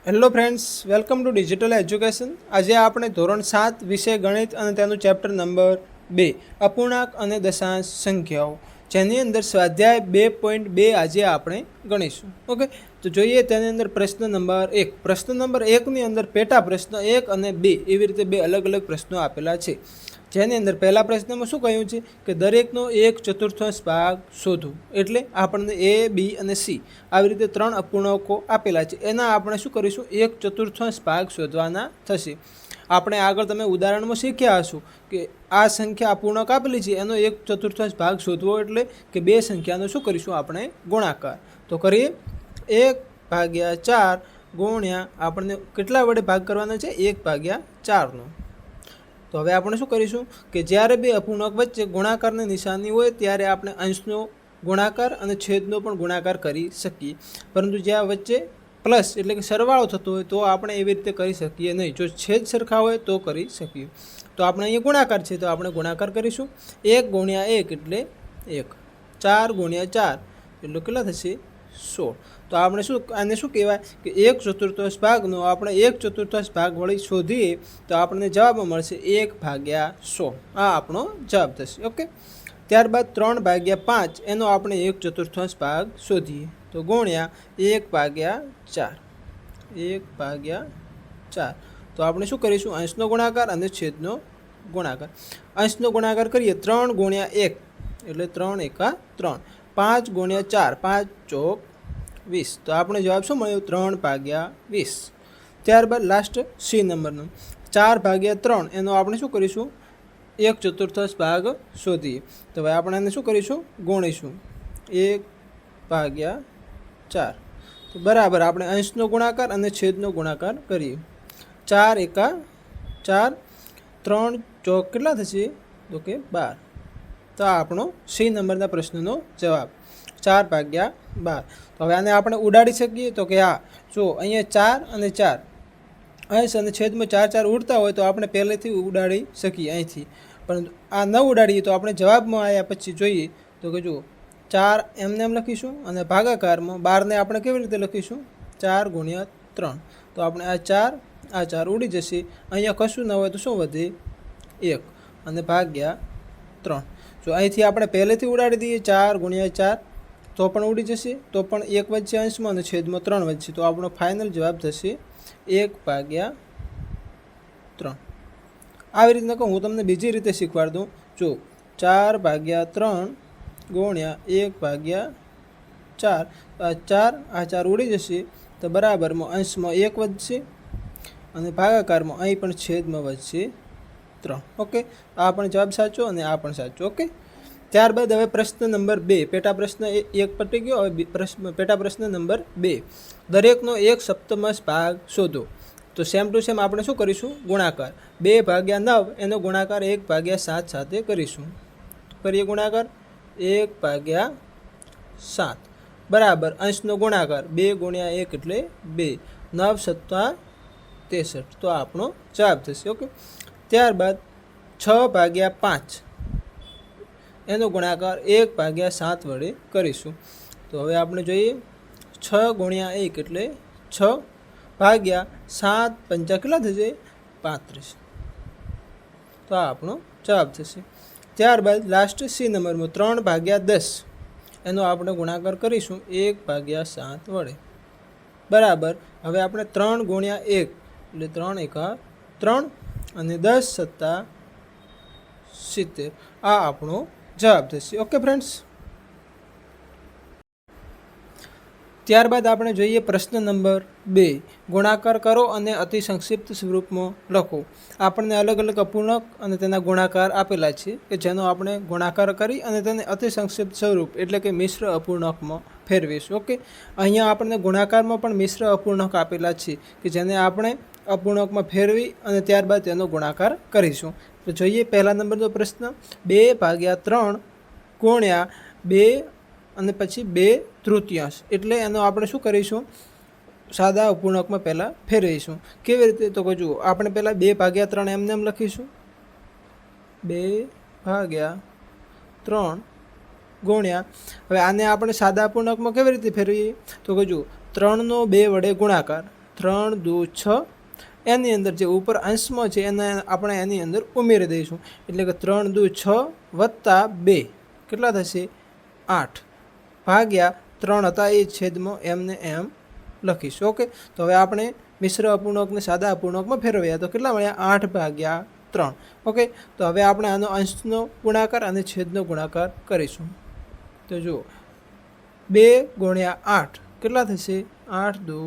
Hello friends, welcome to digital education. આજે આપણે ધોરણ 7 વિષય ગણિત અને તેનું ચેપ્ટર નંબર 2 અપૂર્ણાંક અને દશાંશ સંખ્યાઓ, જેની અંદર સ્વાધ્યાય 2.2 આજે આપણે ગણીશું. ઓકે, તો જોઈએ તેની અંદર પ્રશ્ન નંબર 1. પ્રશ્ન નંબર 1ની અંદર પેટા પ્રશ્ન 1 અને 2 એવી રીતે બે અલગ અલગ પ્રશ્નો આપેલા છે. જેની અંદર પહેલા પ્રશ્નમાં શું કહ્યું છે કે દરેકનો 1/4 ભાગ શોધો. એટલે આપણને એ, બી અને સી આવી રીતે 3 અપૂર્ણાંકો આપેલા છે. એના આપણે શું કરીશું, 1/4 ભાગ શોધવાના થશે. આપણે આગળ તમે ઉદાહરણમાં શીખ્યા હશો કે આ સંખ્યા અપૂર્ણાંક આપેલી છે, એનો 1/4 ભાગ શોધવો એટલે કે બે સંખ્યાનો શું કરીશું, આપણે ગુણાકાર. તો કરીએ 1/4 ગુણ્યા આપણને કેટલા વડે ભાગ કરવાનો છે, 1/4નો. તો હવે આપણે શું કરીશું કે જ્યારે બે અપૂર્ણાંક વચ્ચે ગુણાકારની નિશાની હોય ત્યારે આપણે અંશનો ગુણાકાર અને છેદનો પણ ગુણાકાર કરી શકીએ. પરંતુ જ્યાં વચ્ચે પ્લસ એટલે કે સરવાળો થતો હોય તો આપણે એવી રીતે કરી શકીએ નહીં. જો છેદ સરખા હોય તો કરી શકીએ. તો આપણે અહીંયા ગુણાકાર છે તો આપણે ગુણાકાર કરીશું. 1 ગુણ્યા 1 એટલે 1, 4 ગુણ્યા 4 એટલે કેટલા થશે, 16. તો આપણે શું આને શું કહેવાય કે 1/4 ભાગનો આપણે 1/4 ભાગ વળી શોધીએ તો આપણને જવાબમાં મળશે 1/100. આ આપણો જવાબ થશે. ઓકે, ત્યારબાદ 3/5 એનો આપણે 1/4 ભાગ શોધીએ તો ગુણ્યા 1/4, 1/4. તો આપણે શું કરીશું, અંશનો ગુણાકાર અને છેદનો ગુણાકાર. અંશનો ગુણાકાર કરીએ 3 ગુણ્યા 1 એટલે 3 એકા 3, 5 ગુણ્યા 4, 5 ચોક 20. તો આપણે જવાબ શું મળ્યો, 3/20. ત્યારબાદ લાસ્ટ સી નંબરનો 4/3 એનો આપણે શું કરીશું, 1/4 ભાગ શોધીએ. તો હવે આપણે એને શું કરીશું, ગુણીશું 1/4. તો બરાબર આપણે અંશનો ગુણાકાર અને છેદનો ગુણાકાર કરીએ. 4 એકા 4, 3 ચોક કેટલા થશે, તો કે 12. તો આ આપણો સી નંબરના પ્રશ્નનો જવાબ 4/12. તો હવે આને આપણે ઉડાડી શકીએ તો કે હા, જો અહીંયા 4 અને 4 અંશ અને છેદમાં 4 ઉડતા હોય તો આપણે પહેલેથી ઉડાડી શકીએ અહીંથી. પરંતુ આ ન ઉડાડીએ તો આપણે જવાબમાં આવ્યા પછી જોઈએ તો કે જુઓ 4 એમને એમ લખીશું અને ભાગાકારમાં 12ને આપણે કેવી રીતે લખીશું, 4 ગુણ્યા 3. તો આપણે આ 4 ઉડી જશે. અહીંયા કશું ન હોય તો શું વધે, 1 અને ભાગ્યા 3. જો અહીંથી આપણે પહેલેથી ઉડાડી દઈએ 4 ગુણ્યા 4 તો પણ ઉડી જશે, તો પણ 1 વધશે અંશમાં અને છેદમાં 3 વધશે. તો આપણો ફાઇનલ જવાબ થશે 1/3. આવી રીતના કહું હું તમને બીજી રીતે શીખવાડી દઉં. જો 4/3 ગુણ્યા 1/4, આ 4 ઉડી જશે તો બરાબરમાં અંશમાં 1 વધશે અને ભાગાકારમાં અહીં પણ છેદમાં વધશે 3. ઓકે, આ પણ જવાબ સાચો અને આ પણ સાચો. ઓકે, ત્યારબાદ હવે પ્રશ્ન નંબર 2, પેટા પ્રશ્ન 1 પતી ગયો. હવે પેટા પ્રશ્ન નંબર 2, દરેકનો 1/7 ભાગ શોધો. તો સેમ ટુ સેમ આપણે શું કરીશું, ગુણાકાર. 2/9 એનો ગુણાકાર 1/7 સાથે કરીશું. કરીએ ગુણાકાર 1/7 બરાબર અંશનો ગુણાકાર 2 ગુણ્યા 1 એટલે 2, 9 × 7 = 63. તો આપણો જવાબ થશે. ઓકે, ત્યારબાદ 6/5 એનો ગુણાકાર 1/7 વડે કરીશું. તો હવે આપણે જોઈએ 6 ગુણ્યા 1 એટલે 6 ભાગ્યા 7 પંચા કેટલા થશે, 35. તો આ આપણો જવાબ થશે. ત્યારબાદ લાસ્ટ સી નંબરમાં 3/10 એનો આપણે ગુણાકાર કરીશું 1/7 વડે બરાબર. હવે આપણે 3 ગુણ્યા 1 એટલે 3 એકા 3 અને 10 × 7 = 70. આ આપણો જવાબ થશે. ઓકે ફ્રેન્ડ્સ, ત્યારબાદ આપણે જોઈએ પ્રશ્ન નંબર 2, ગુણાકાર કરો અને અતિ સંક્ષિપ્ત સ્વરૂપમાં લખો. આપણને અલગ અલગ અપૂર્ણાંક અને તેના ગુણાકાર આપેલા છે કે જેનો આપણે ગુણાકાર કરી અને તેને અતિ સંક્ષિપ્ત સ્વરૂપ એટલે કે મિશ્ર અપૂર્ણાંકમાં ફેરવીશું. ઓકે, અહીંયા આપણને ગુણાકારમાં પણ મિશ્ર અપૂર્ણાંક આપેલા છે કે જેને આપણે અપૂર્ણાંકમાં ફેરવી અને ત્યારબાદ તેનો ગુણાકાર કરીશું. તો જોઈએ પહેલા નંબરનો પ્રશ્ન, 2/3 ગુણ્યા 2 અને પછી 2/3 એટલે એનો આપણે શું કરીશું, સાદા અપૂર્ણાંકમાં પહેલાં ફેરવીશું. કેવી રીતે, તો કે જુઓ આપણે પહેલાં 2/3 એમને એમ લખીશું, 2/3 ગુણ્યા, હવે આને આપણે સાદા અપૂર્ણાંકમાં કેવી રીતે ફેરવીએ તો કે જુઓ 3નો 2 વડે ગુણાકાર, 3 દુ 6 એની અંદર જે ઉપર અંશમાં છે એને આપણે એની અંદર ઉમેરી દઈશું એટલે કે 3 દુ 6 વત્તા 2 કેટલા થશે 8 ભાગ્યા 3 હતા એ છેદમાં એમને એમ લખીશું. ઓકે, તો હવે આપણે મિશ્ર અપૂર્ણાંકને સાદા અપૂર્ણાંકમાં ફેરવ્યા તો કેટલા મળ્યા 8 ભાગ્યા 3. ઓકે, તો હવે આપણે આનો અંશનો ગુણાકાર અને છેદનો ગુણાકાર કરીશું. તો જુઓ 2 ગુણ્યા 8 કેટલા થશે 8 દુ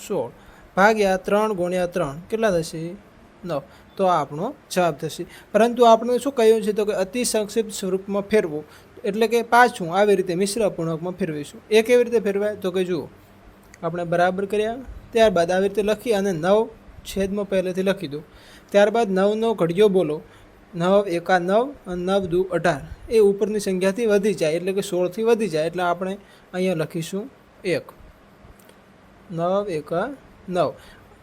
16 ભાગ્યા 3 ગુણ્યા 3 કેટલા થશે 9. તો આ આપણો જવાબ થશે. પરંતુ આપણે શું કહ્યું છે તો કે અતિ સંક્ષિપ્ત સ્વરૂપમાં ફેરવું એટલે કે પાછું આવી રીતે મિશ્ર અપૂર્ણાંકમાં ફેરવીશું. એ કેવી રીતે ફેરવાય તો કે જુઓ આપણે બરાબર કર્યા, ત્યારબાદ આવી રીતે લખી અને 9 છેદમાં પહેલેથી લખી દો. ત્યારબાદ 9નો ઘડિયો બોલો, 9 એકા 9 અને 9 દુ 18 એ ઉપરની સંખ્યાથી વધી જાય એટલે કે 16થી વધી જાય એટલે આપણે અહીંયા લખીશું 1 9 એકા 9.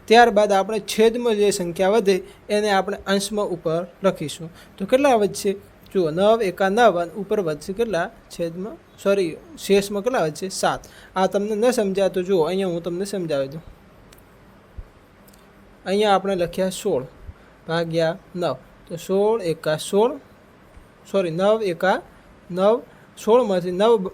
ત્યારબાદ આપણે છેદમાં જે સંખ્યા વધે એને આપણે અંશમાં ઉપર લખીશું. તો કેટલા વધશે જુઓ 9 એકા 9 અને ઉપર વધશે કેટલા છેદમાં શેષમાં કેટલા વધશે 7. આ તમને ન સમજાય તો જુઓ અહીંયા હું તમને સમજાવી દઉં. અહીંયા આપણે લખ્યા 16 ભાગ્યા 9 તો 16 એકા 16 9 એકા 9 16માંથી 9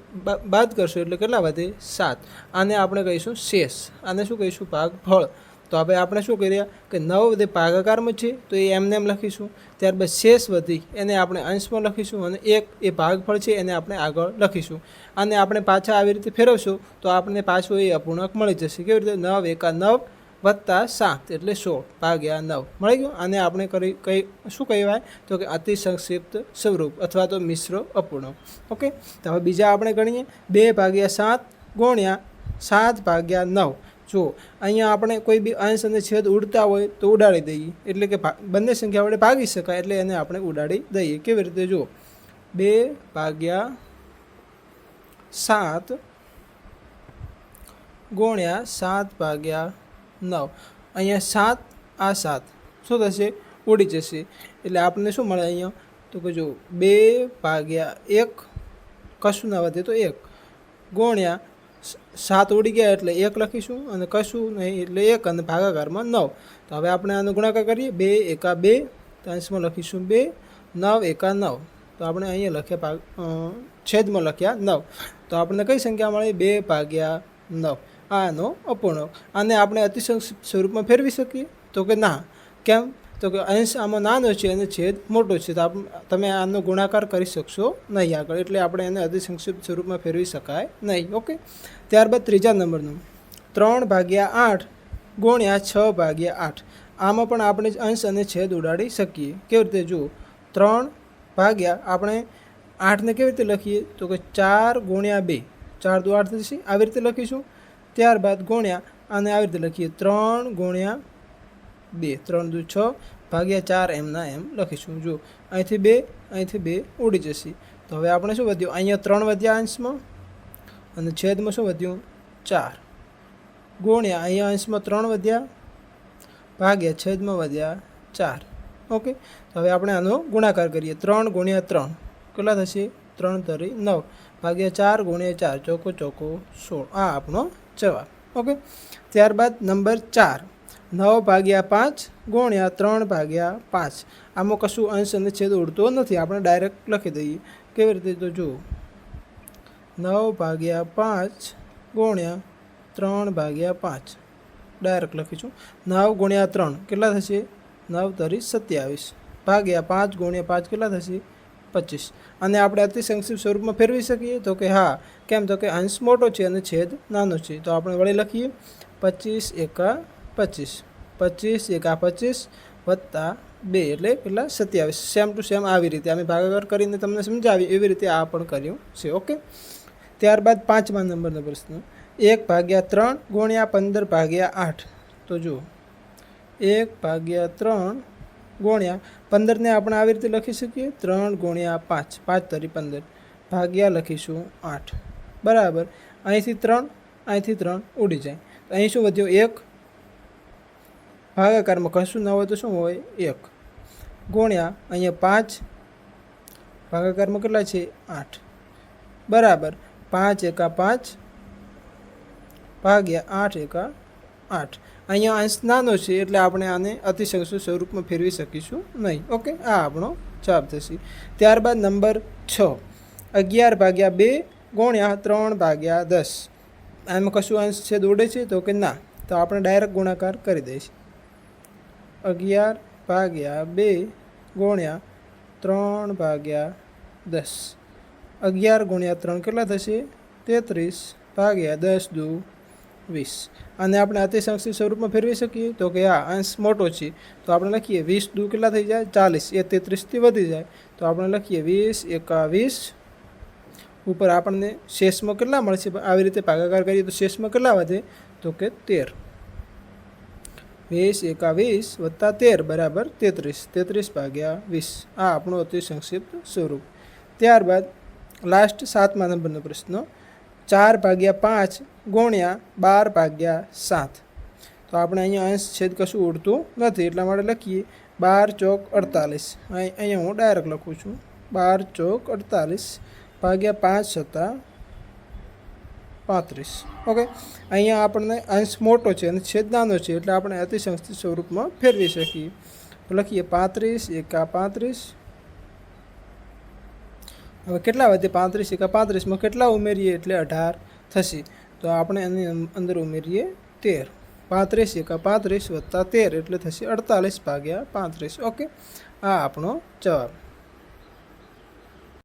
બાદ કરશો એટલે કેટલા વધે 7. આને આપણે કહીશું શેષ, આને શું કહીશું ભાગફળ. તો હવે આપણે શું કરીએ કે 9 જે ભાગાકારમાં છે તો એ એમને એમ લખીશું. ત્યારબાદ શેષ વધી એને આપણે અંશમાં લખીશું અને 1 એ ભાગફળ છે એને આપણે આગળ લખીશું. અને આપણે પાછા આવી રીતે ફેરવશું તો આપણને પાછો એ અપૂર્ણાંક મળી જશે. કેવી રીતે 9 એકા 9 વત્તા 7 એટલે 16 ભાગ્યા 9 મળી ગયું. આને આપણે શું કહેવાય તો કે અતિ સંક્ષિપ્ત સ્વરૂપ અથવા તો મિશ્ર અપૂર્ણાંક. ઓકે, તો હવે બીજા આપણે ગણીએ 2 ભાગ્યા 7 ગુણ્યા 7 ભાગ્યા 9. જુઓ અહીંયા આપણે કોઈ બી અંશ અને છેદ ઉડતા હોય તો ઉડાડી દઈએ એટલે કે બંને સંખ્યા વડે ભાગી શકાય એટલે એને આપણે ઉડાડી દઈએ. કેવી રીતે જુઓ 2 ભાગ્યા 7 ગુણ્યા 7 ભાગ્યા 9. અહીંયા 7 આ 7 શું થશે ઉડી જશે એટલે આપણને શું મળે અહીંયા તો કે જો 2 ભાગ્યા 1 કશું ના વધે તો 1 ગુણ્યા 7 ઉડી ગયા એટલે 1 લખીશું અને કશું નહીં એટલે 1 અને ભાગાકારમાં 9. તો હવે આપણે આનો ગુણાકાર કરીએ 2 એકા 2 તો અંશમાં લખીશું 2 9 એકા 9 તો આપણે અહીંયા લખ્યા છેદમાં લખ્યા 9. તો આપણને કઈ સંખ્યા મળે 2 ભાગ્યા 9. આનો અપૂર્ણાંક. આને આપણે અતિસંક્ષિપ્ત સ્વરૂપમાં ફેરવી શકીએ તો કે ના. કેમ તો કે અંશ આમાં નાનો છે અને છેદ મોટો છે તો તમે આનો ગુણાકાર કરી શકશો નહીં આગળ એટલે આપણે એને અતિસંક્ષિપ્ત સ્વરૂપમાં ફેરવી શકાય નહીં. ઓકે, ત્યારબાદ ત્રીજા નંબરનું 3 ભાગ્યા 8 ગુણ્યા 6 ભાગ્યા 8. આમાં પણ આપણે અંશ અને છેદ ઉડાડી શકીએ. કેવી રીતે જુઓ 3 ભાગ્યા આપણે 8ને કેવી રીતે લખીએ તો કે 4 ગુણ્યા 2 4 દુ 8 થશે આવી રીતે લખીશું. ત્યારબાદ ગુણ્યા અને આવી રીતે લખીએ 3 ગુણ્યા 2 3 દુ 6 ભાગ્યા 4 એમના એમ લખીશું. જુઓ અહીંથી 2 ઉડી જશે. તો હવે આપણે શું વધ્યું અહીંયા 3 વધ્યા અંશમાં અને છેદમાં શું વધ્યું 4 ગુણ્યા અહીંયા અંશમાં 3 વધ્યા ભાગ્યા છેદમાં વધ્યા 4. ઓકે, તો હવે આપણે આનો ગુણાકાર કરીએ 3 ગુણ્યા 3 કેટલા થશે 3 તરી 9 ભાગ્યા 4 ગુણ્યા 4 ચોકો ચોકો 16. આ આપણો જવાબ. ઓકે, ત્યારબાદ નંબર 4 9 ભાગ્યા 5 ગુણ્યા 3 ભાગ્યા 5. આમાં કશું અંશ અને છેદ ઉડતો નથી આપણે ડાયરેક્ટ લખી દઈએ. કેવી રીતે તો જુઓ 9 ભાગ્યા 5 ગુણ્યા 3 ભાગ્યા 5 ડાયરેક્ટ લખીશું. 9 ગુણ્યા 3 કેટલા થશે 9 તરી 27 ભાગ્યા 5 ગુણ્યા 5 કેટલા થશે 25. અને આપણે અતિ સંક્ષિપ્ત સ્વરૂપમાં ફેરવી શકીએ તો કે હા. કેમ તો કે અંશ મોટો છે અને છેદ નાનો છે તો આપણે વળી લખીએ 25 એકા 25 25 એકા 25 વત્તા 2 એટલે કેટલા 27. સેમ ટુ સેમ આવી રીતે અમે ભાગાકાર કરીને તમને સમજાવી એવી રીતે આ પણ કર્યું છે. ઓકે, ત્યારબાદ 5મા નંબરનો પ્રશ્ન 1 ભાગ્યા 3 ગુણ્યા 15 ભાગ્યા 8. તો જુઓ 1 ભાગ્યા 3 ગુણ્યા 15ને આપણે આવી રીતે લખી શકીએ 3 ગુણ્યા 5 5 તરી 15 ભાગ્યા લખીશું 8 બરાબર. અહીંથી 3 ઉડી જાય તો અહીં શું વધ્યું 1 ભાગાકારમાં કશું ના હોય તો શું હોય 1 ગુણ્યા અહીંયા 5 ભાગાકારમાં કેટલા છે 8 બરાબર 5 એકા 5 ભાગ્યા 8 એકા 8. અહીંયા અંશ નાનો છે એટલે આપણે આને અતિસંખ્યક સ્વરૂપમાં ફેરવી શકીશું નહીં. ઓકે, આ આપણો જવાબ થશે. ત્યારબાદ નંબર 6, 11/2 ગુણ્યા 3/10. આમાં કશું અંશ છે દોડે છે તો કે ના, તો આપણે ડાયરેક્ટ ગુણાકાર કરી દઈશું. 11/2 ગુણ્યા 3/10. 11 ગુણ્યા 3 કેટલા થશે? 33/10 દુ 20. અને આપણે અતિસંખ્યક સ્વરૂપમાં ફેરવી શકીએ તો કે આ અંશ મોટો છે તો આપણે લખીએ 20 દુ કેટલા થઈ જાય? 40. એ 33થી વધી જાય તો આપણે લખીએ 20 એકા 20. ઉપર આપણને શેષમાં કેટલા મળશે? આવી રીતે ભાગાકાર કરીએ તો શેષમાં કેટલા વધે? તો કે 13. 20 એકા 20 વત્તા 13 બરાબર 33. 33/20. આ આપણું અતિ સંક્ષિપ્ત સ્વરૂપ. ત્યારબાદ લાસ્ટ 7મા નંબરનો પ્રશ્ન, 4/5 ગુણ્યા 12/7. તો આપણે અહીંયા અંશ છેદ કશું ઉડતું નથી એટલા માટે લખીએ 12 ચોક 48. અહીંયા હું ડાયરેક્ટ લખું છું 12 ચોક 48 ભાગ્યા 5 છતાં 35. ઓકે, અહીંયા આપણને અંશ મોટો છે અને છેદ નાનો છે એટલે આપણે અતિસંક્ષિપ્ત સ્વરૂપમાં ફેરવી શકીએ. તો લખીએ 35 એકા 35. હવે કેટલા વધે? 35 એકા 35માં કેટલા ઉમેરીએ એટલે 18 થશે. તો આપણે એની અંદર ઉમેરીએ 13. 35 એકા 35 વત્તા 13 એટલે થશે 48/35. ઓકે, આ આપણો જવાબ.